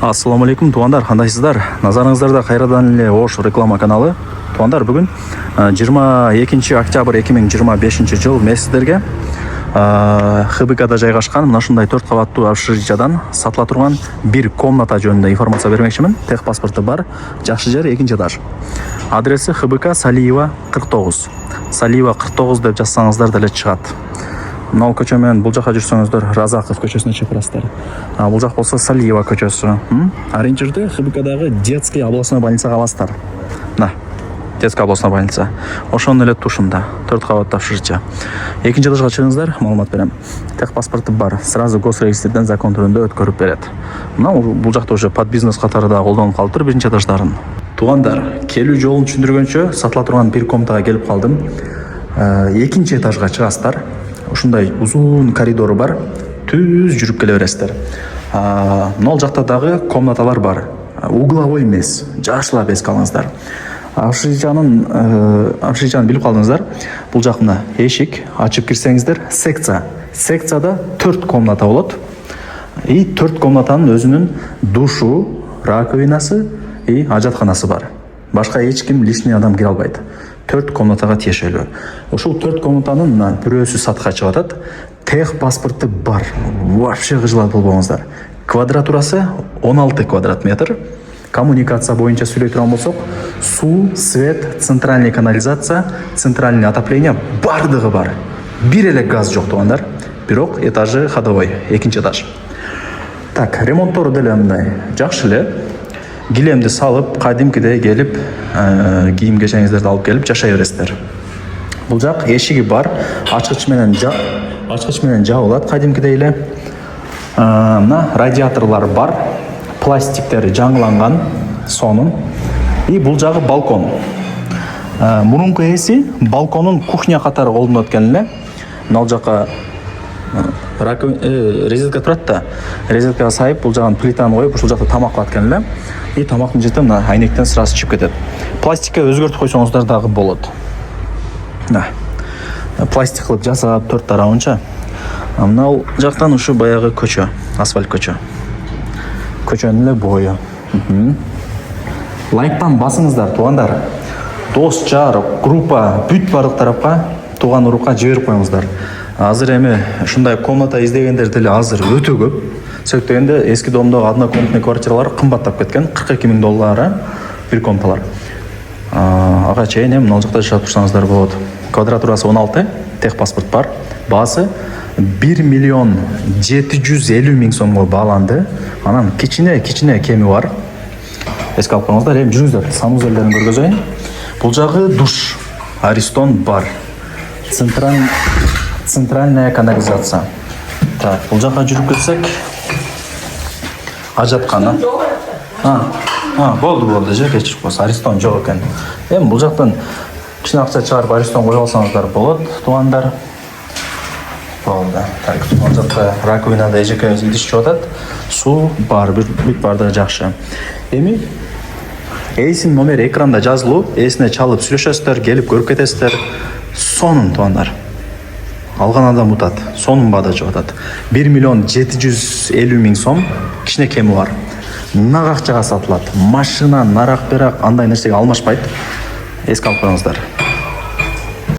Ассаламу алейкум, туугандар, кандайсыздар? Назарыңыздарда кайрадан эле Ош реклама каналы. Туугандар, бүгүн 22 октябрь 2025 жыл мен сиздерге ХБКда жайгашкан мына ушундай 4 кабаттуу общежитиядан сатыла турган бир комната жөнүндө информация бермекчимин. Техпаспорту бар, жакшы жер, 2-этаж. Адреси ХБК Салиева 49. Салиева 49 деп жазсаңыздар деле чыгат. Мынау көчө менен бул жака жүрсөңүздөр Разаков көчөсүнө чыгып барасыздар. Бул жак болсо Салиева көчөсү. Ориентирди ХБКдагы детский областной больницага аласыздар. На. Детская областная больница. Ошонун эле тушунда 4 кабаттуу общежитие. 2-этажга чыгыңыздар, маалымат берем. Техпаспорту бар. Сразу госрегистрден закон түрүндө өткөрүп берет. Мына бул жакта уже под бизнес катары да колдонуп калыптыр 1-этаждарын. Туугандар, келүү жолун түшүндүргөнчө сатыла турган бир комнатага келип калдым. 2-этажга чыгасыздар. Ушундай узун коридору бар. Түз жүрүп келе бересиздер. Нол жакта дагы комнаталар бар. Угловой эмес, жашылап эске алыңыздар. Общежитияны билип калдыңыздар. Бул жак мына эшик, ачып кирсеңиздер, секция. Секцияда 4 комната болот. И 4 комнатанын өзүнүн душу, раковинасы и ажатканасы бар. Башка эч ким лишний адам кире албайт. 4 комнатага тиешелүү. Ошол 4 комнатанын бирөөсү сатыкка чыгып атат. Техпаспорту бар. Вообще кыжылат болбоңуздар. Квадратурасы 16 квадрат метр. Коммуникация боюнча сүйлөй турган болсок, суу, свет, центральный канализация, центральный отопление бардыгы бар. Бир эле газ жок, туугандар. Бирок этажы ходовой, 2-этаж. Так, ремонттору деле мындай жакшы эле. Килемди салып, кадимкидей келип, кийим кечеңиздерди алып келип жашай бересиздер. Бул жак эшиги бар, ачкыч менен жабылат кадимкидей эле. Мына радиаторлор бар, пластиктери жаңыланган сонун. И бул жагы балкон. Мурунку ээси балконун кухня катары колдонот экен эле. Мына жака резетка турат да. Резеткага сайып, бул жагын плитаны коюп, ушул жакта тамак кылат экен эле. И тамактын жете мына айнектен сразу чыгып кетет. Пластикке өзгөртүп койсоңуздар дагы болот. Да. Пластик кылып жасап 4 тарабынча. Мына жактан ушу баягы көчө, асфальт көчө. Көчөнүн эле бою. Лайктан басыңыздар, туугандар. Дос, жар, группа, бүт бардык тарапка, тууган урукка жиберип коюңуздар. Азыр эми ушундай комната издегендер деле азыр өтө көп. Себеп дегенде эски домдогу однокомнатный квартиралар кымбаттап кеткен, $42,000 бир комнаталар. Ага чейин эми мына жакта жашап турсаңыздар болот. Квадратурасы 16, техпаспорт бар. Баасы 1,750,000 сомго бааланды. Анан кичине кеми бар. Эске алып коюңуздар, эми жүрүңүздөр, санузелдерин көргөзөйүн. Бул жагы душ, Аристон бар. Центральная канализация. Так, бул жака жүрүп кетсек, ажаткана. Болду, же кечирип койсо, Аристон жок экен. Эми бул жактан кичине акча чыгарып Аристон кое алсаңыздар болот, туугандар. Болду. Так, бул жакта раковинада эжекебиз идиш чыгып атат. Суу бар, бүт бардыгы жакшы. Эми эйсинин номери экранда жазылуу, эсине чалып сүйлөшөсүздөр, келип көрүп кетесиздер. Сонун, туугандар. Алган адам утат. Сонун баада чыгып атат. 1,750,000 сом, кичине кеми бар. Нак акчага сатылат. Машина, нарак-берак андай нерсеге алмашпайт. Эске алып коюңуздар.